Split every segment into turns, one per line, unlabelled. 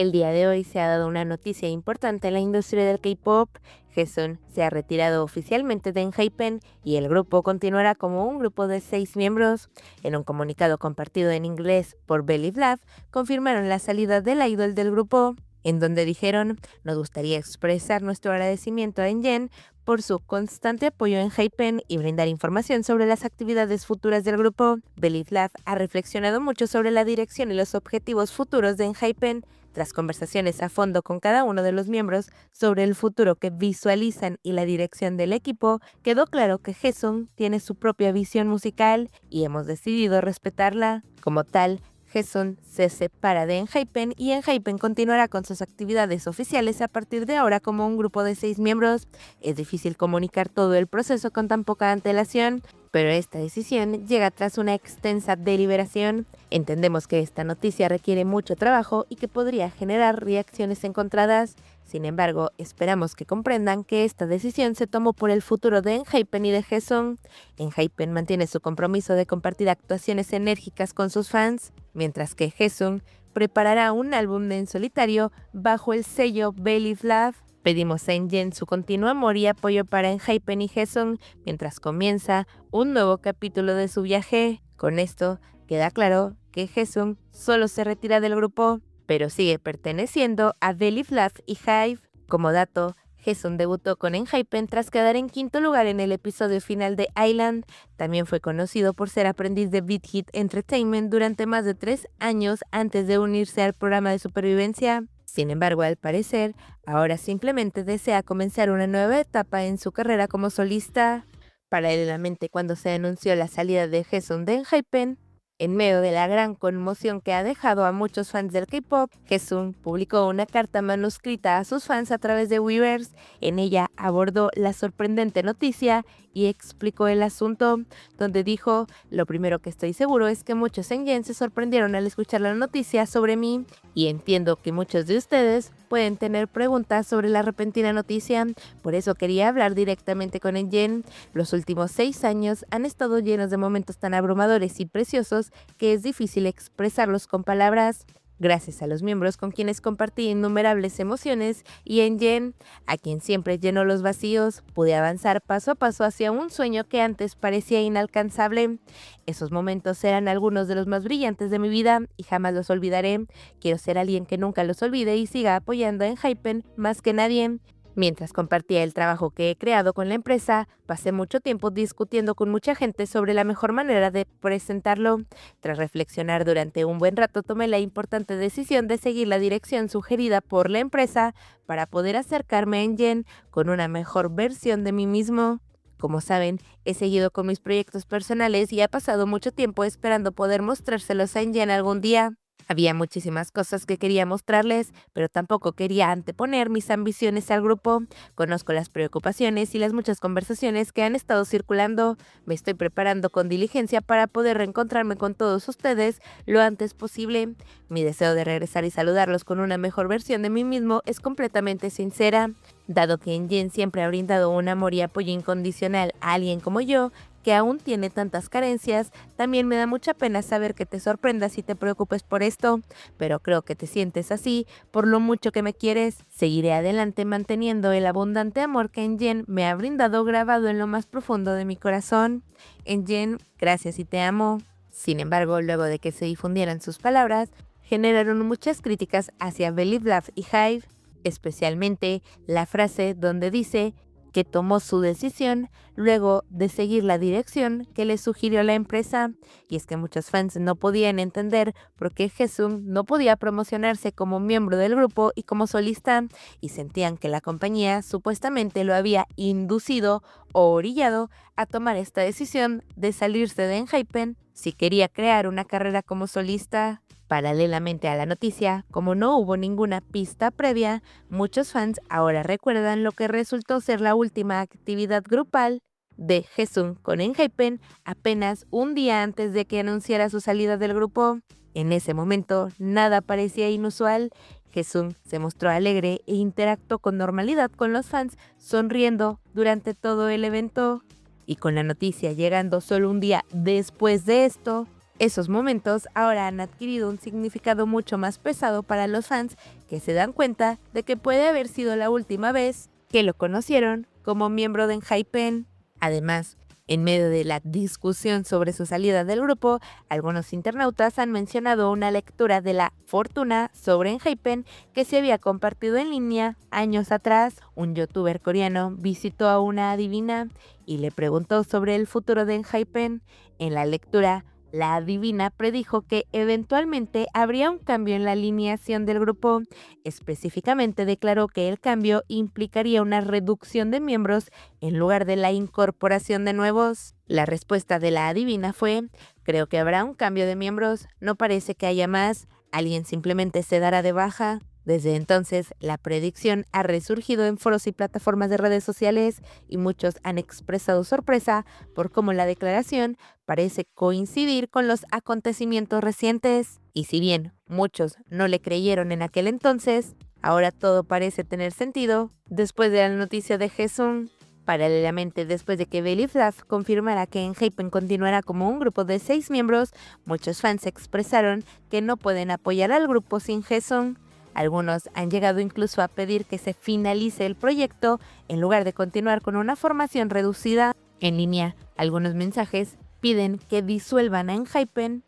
El día de hoy se ha dado una noticia importante en la industria del K-pop. Jisung se ha retirado oficialmente de ENHYPEN y el grupo continuará como un grupo de 6 miembros. En un comunicado compartido en inglés por Believe Love, confirmaron la salida del idol del grupo, en donde dijeron: "Nos gustaría expresar nuestro agradecimiento a Enjen por su constante apoyo en ENHYPEN y brindar información sobre las actividades futuras del grupo". Believe Love ha reflexionado mucho sobre la dirección y los objetivos futuros de ENHYPEN. Tras conversaciones a fondo con cada uno de los miembros sobre el futuro que visualizan y la dirección del equipo, quedó claro que Jisung tiene su propia visión musical y hemos decidido respetarla. Como tal, Jisung se separa de ENHYPEN y ENHYPEN continuará con sus actividades oficiales a partir de ahora como un grupo de 6 miembros. Es difícil comunicar todo el proceso con tan poca antelación, pero esta decisión llega tras una extensa deliberación. Entendemos que esta noticia requiere mucho trabajo y que podría generar reacciones encontradas. Sin embargo, esperamos que comprendan que esta decisión se tomó por el futuro de ENHYPEN y de Jisung. ENHYPEN mantiene su compromiso de compartir actuaciones enérgicas con sus fans, mientras que Jisung preparará un álbum en solitario bajo el sello Believe Love. Pedimos a Enjen su continuo amor y apoyo para ENHYPEN y Jisung mientras comienza un nuevo capítulo de su viaje. Con esto queda claro que Jisung solo se retira del grupo, pero sigue perteneciendo a Believe Love y HYBE. Como dato, Jisung debutó con ENHYPEN tras quedar en quinto lugar en el episodio final de Island. También fue conocido por ser aprendiz de Big Hit Entertainment durante más de 3 años antes de unirse al programa de supervivencia. Sin embargo, al parecer, ahora simplemente desea comenzar una nueva etapa en su carrera como solista. Paralelamente, cuando se anunció la salida de Jisung de ENHYPEN, en medio de la gran conmoción que ha dejado a muchos fans del K-pop, Jisung publicó una carta manuscrita a sus fans a través de Weverse. En ella abordó la sorprendente noticia y explicó el asunto, donde dijo: "Lo primero que estoy seguro es que muchos en Yen se sorprendieron al escuchar la noticia sobre mí, y entiendo que muchos de ustedes pueden tener preguntas sobre la repentina noticia. Por eso quería hablar directamente con Enjen. Los últimos 6 años han estado llenos de momentos tan abrumadores y preciosos que es difícil expresarlos con palabras. Gracias a los miembros con quienes compartí innumerables emociones y Enjen, a quien siempre llenó los vacíos, pude avanzar paso a paso hacia un sueño que antes parecía inalcanzable. Esos momentos eran algunos de los más brillantes de mi vida y jamás los olvidaré. Quiero ser alguien que nunca los olvide y siga apoyando a ENHYPEN más que nadie". Mientras compartía el trabajo que he creado con la empresa, pasé mucho tiempo discutiendo con mucha gente sobre la mejor manera de presentarlo. Tras reflexionar durante un buen rato, tomé la importante decisión de seguir la dirección sugerida por la empresa para poder acercarme a Enjen con una mejor versión de mí mismo. Como saben, he seguido con mis proyectos personales y ha pasado mucho tiempo esperando poder mostrárselos a Enjen algún día. Había muchísimas cosas que quería mostrarles, pero tampoco quería anteponer mis ambiciones al grupo. Conozco las preocupaciones y las muchas conversaciones que han estado circulando. Me estoy preparando con diligencia para poder reencontrarme con todos ustedes lo antes posible. Mi deseo de regresar y saludarlos con una mejor versión de mí mismo es completamente sincera. Dado que Enjen siempre ha brindado un amor y apoyo incondicional a alguien como yo, que aún tiene tantas carencias, también me da mucha pena saber que te sorprendas y te preocupes por esto, pero creo que te sientes así por lo mucho que me quieres. Seguiré adelante manteniendo el abundante amor que Enjen me ha brindado grabado en lo más profundo de mi corazón. Enjen, gracias y te amo. Sin embargo, luego de que se difundieran sus palabras, generaron muchas críticas hacia Believe Love y HYBE, especialmente la frase donde dice que tomó su decisión luego de seguir la dirección que le sugirió la empresa, y es que muchos fans no podían entender por qué Jisung no podía promocionarse como miembro del grupo y como solista, y sentían que la compañía supuestamente lo había inducido o orillado a tomar esta decisión de salirse de ENHYPEN si quería crear una carrera como solista. Paralelamente a la noticia, como no hubo ninguna pista previa, muchos fans ahora recuerdan lo que resultó ser la última actividad grupal de Jisung con ENHYPEN apenas un día antes de que anunciara su salida del grupo. En ese momento, nada parecía inusual. Jisung se mostró alegre e interactuó con normalidad con los fans, sonriendo durante todo el evento. Y con la noticia llegando solo un día después de esto, Esos momentos ahora han adquirido un significado mucho más pesado para los fans que se dan cuenta de que puede haber sido la última vez que lo conocieron como miembro de Enhypen. Además, en medio de la discusión sobre su salida del grupo, algunos internautas han mencionado una lectura de la fortuna sobre Enhypen que se había compartido en línea años atrás. Un youtuber coreano visitó a una adivina y le preguntó sobre el futuro de Enhypen. En la lectura, la adivina predijo que eventualmente habría un cambio en la alineación del grupo. Específicamente declaró que el cambio implicaría una reducción de miembros en lugar de la incorporación de nuevos. La respuesta de la adivina fue: creo que habrá un cambio de miembros, no parece que haya más, alguien simplemente se dará de baja. Desde entonces, la predicción ha resurgido en foros y plataformas de redes sociales y muchos han expresado sorpresa por cómo la declaración parece coincidir con los acontecimientos recientes. Y si bien muchos no le creyeron en aquel entonces, ahora todo parece tener sentido después de la noticia de Haesung. Paralelamente, después de que Believe Love confirmara que Enhypen continuará como un grupo de 6 miembros, muchos fans expresaron que no pueden apoyar al grupo sin Haesung. Algunos han llegado incluso a pedir que se finalice el proyecto en lugar de continuar con una formación reducida. En línea, algunos mensajes piden que disuelvan a Enhypen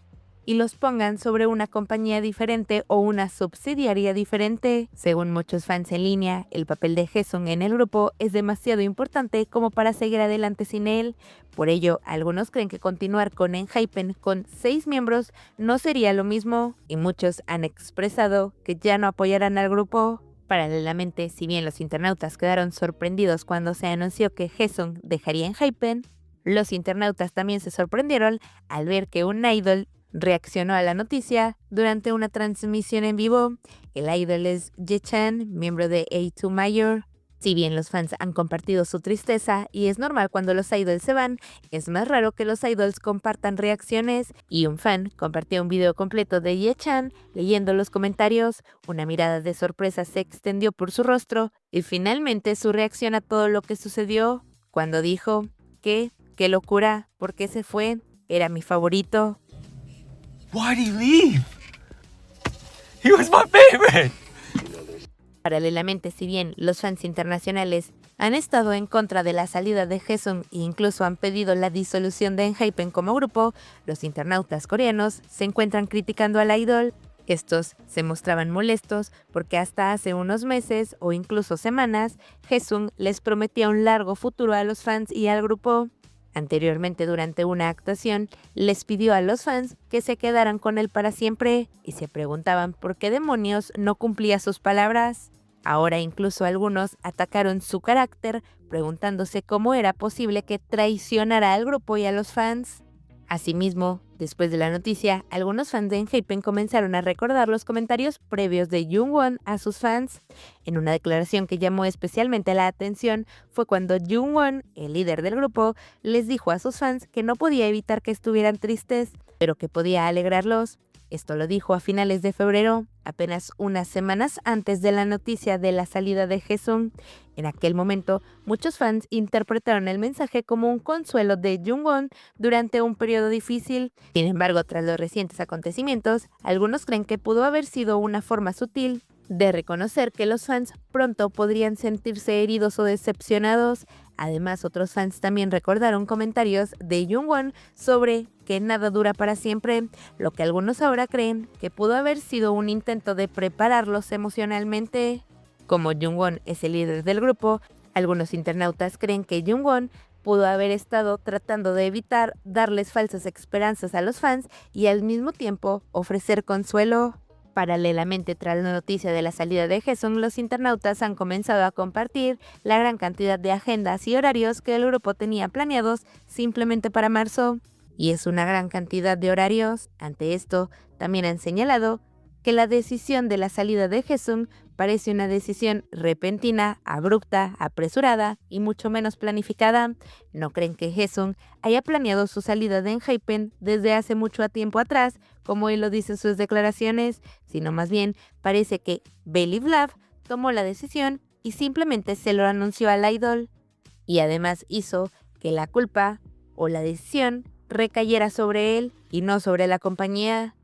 y los pongan sobre una compañía diferente o una subsidiaria diferente. Según muchos fans en línea, el papel de Haesung en el grupo es demasiado importante como para seguir adelante sin él. Por ello, algunos creen que continuar con Enhypen con 6 miembros no sería lo mismo, y muchos han expresado que ya no apoyarán al grupo. Paralelamente, si bien los internautas quedaron sorprendidos cuando se anunció que Haesung dejaría Enhypen, los internautas también se sorprendieron al ver que un idol reaccionó a la noticia durante una transmisión en vivo. El idol es Ye-chan, miembro de A2 Mayor. Si bien los fans han compartido su tristeza y es normal cuando los idols se van, es más raro que los idols compartan reacciones, y un fan compartió un video completo de Ye-chan leyendo los comentarios. Una mirada de sorpresa se extendió por su rostro y finalmente su reacción a todo lo que sucedió cuando dijo: qué locura, ¿por qué se fue? Era mi favorito.
Why'd he leave? He was my favorite.
Paralelamente, si bien los fans internacionales han estado en contra de la salida de Haesung e incluso han pedido la disolución de Enhypen como grupo, los internautas coreanos se encuentran criticando al idol. Estos se mostraban molestos porque hasta hace unos meses o incluso semanas, Haesung les prometía un largo futuro a los fans y al grupo. Anteriormente, durante una actuación, les pidió a los fans que se quedaran con él para siempre y se preguntaban por qué demonios no cumplía sus palabras. Ahora incluso algunos atacaron su carácter, preguntándose cómo era posible que traicionara al grupo y a los fans. Asimismo, después de la noticia, algunos fans de Enhypen comenzaron a recordar los comentarios previos de Jungwon a sus fans. En una declaración que llamó especialmente la atención fue cuando Jungwon, el líder del grupo, les dijo a sus fans que no podía evitar que estuvieran tristes, pero que podía alegrarlos. Esto lo dijo a finales de febrero, apenas unas semanas antes de la noticia de la salida de Haesung. En aquel momento, muchos fans interpretaron el mensaje como un consuelo de Jungwon durante un periodo difícil. Sin embargo, tras los recientes acontecimientos, algunos creen que pudo haber sido una forma sutil de reconocer que los fans pronto podrían sentirse heridos o decepcionados. Además, otros fans también recordaron comentarios de Jungwon sobre que nada dura para siempre, lo que algunos ahora creen que pudo haber sido un intento de prepararlos emocionalmente. Como Jungwon es el líder del grupo, algunos internautas creen que Jungwon pudo haber estado tratando de evitar darles falsas esperanzas a los fans y al mismo tiempo ofrecer consuelo. Paralelamente, tras la noticia de la salida de Haesung, los internautas han comenzado a compartir la gran cantidad de agendas y horarios que el grupo tenía planeados simplemente para marzo. Y es una gran cantidad de horarios. Ante esto, también han señalado que la decisión de la salida de Haesung parece una decisión repentina, abrupta, apresurada y mucho menos planificada. No creen que Haesung haya planeado su salida de Enhypen desde hace mucho tiempo atrás, como él lo dice en sus declaraciones, sino más bien parece que Believe Love tomó la decisión y simplemente se lo anunció al idol. Y además hizo que la culpa o la decisión recayera sobre él. y no sobre la compañía.